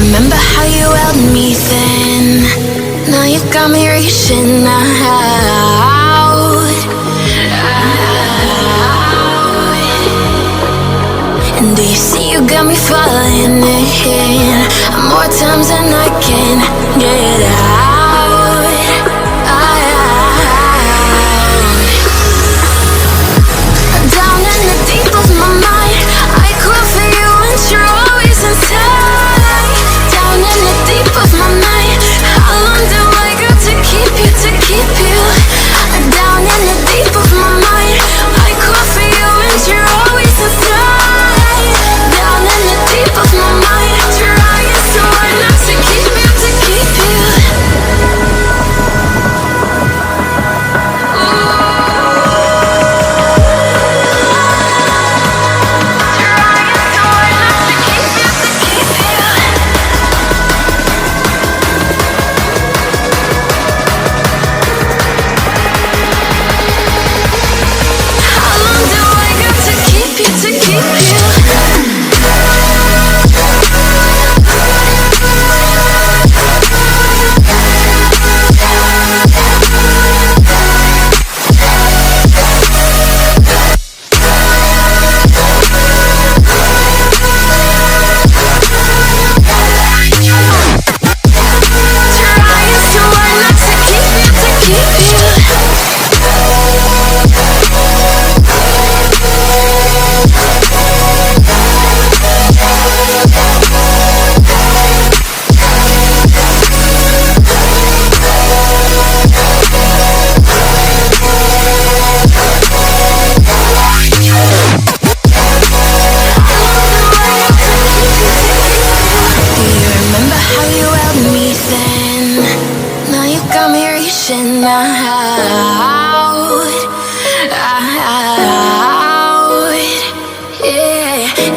remember how you held me then? Now you got me reaching out. And do you see you got me falling in more times than I can get out. Down in the deep of my mind, I crawl for you and you're always inside. Down in the deep of my mind, how long do I got to keep you, to keep you? Down in the deep of my mind, I crawl for you and you're always inside. Down in the deep of my mind, trying so hard not to keep you, to keep you.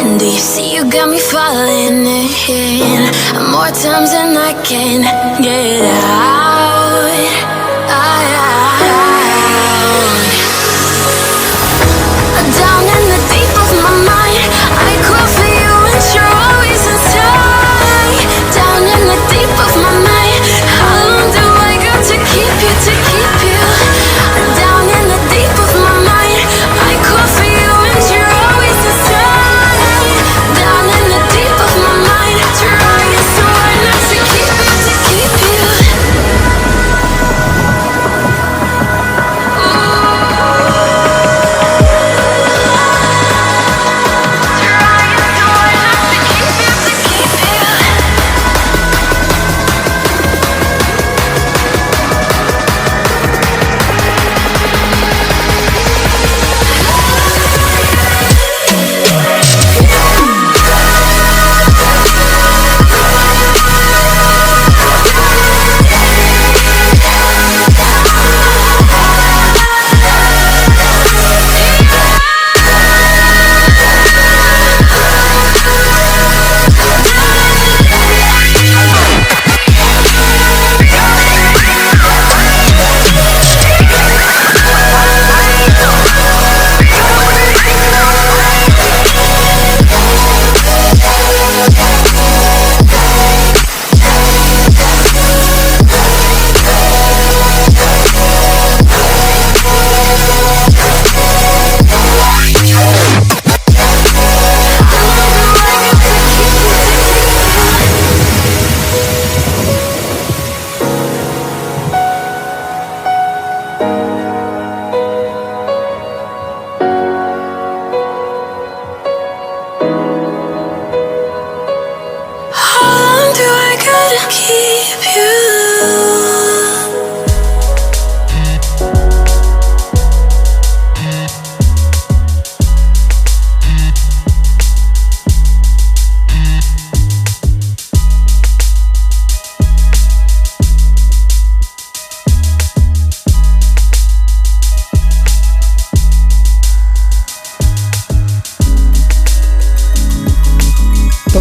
And do you see you got me falling in more times than I can get out. Down in the deep of my mind, I crawl for you and you're always inside. Down in the deep of my mind, how long do I got to keep you, to keep you? Down in the deep of my mind, I crawl for you and you're always inside. Down in the deep of my mind, trying so hard not to keep you, to keep you.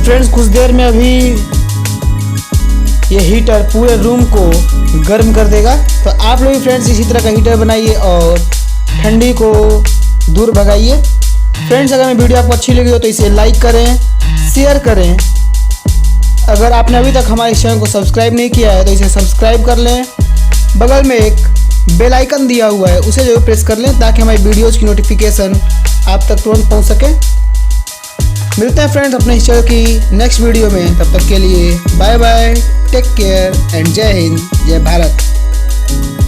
Friends कुछ देर में अभी ये heater पूरे room को गर्म कर देगा। तो आप लोग भी फ्रेंड्स इसी तरह का हीटर बनाइए और ठंडी को दूर भगाइए। फ्रेंड्स अगर मेरी वीडियो आपको अच्छी लगी हो तो इसे लाइक करें, शेयर करें अगर आपने अभी तक हमारे चैनल को सब्सक्राइब नहीं किया है तो इसे सब्सक्राइब कर लें। बगल में एक बेल आइकन दिया हुआ है, उसे जो प्रेस कर लें ताकि हमारी वीडियोज़ की नोटिफिकेशन आप तक तुरंत पहुंच सके। मिलते हैं फ्रेंड्स अपने इस चैनल की नेक्स्ट वीडियो में। तब तक के लिए bye bye, take care and Jai Hind, जय भारत।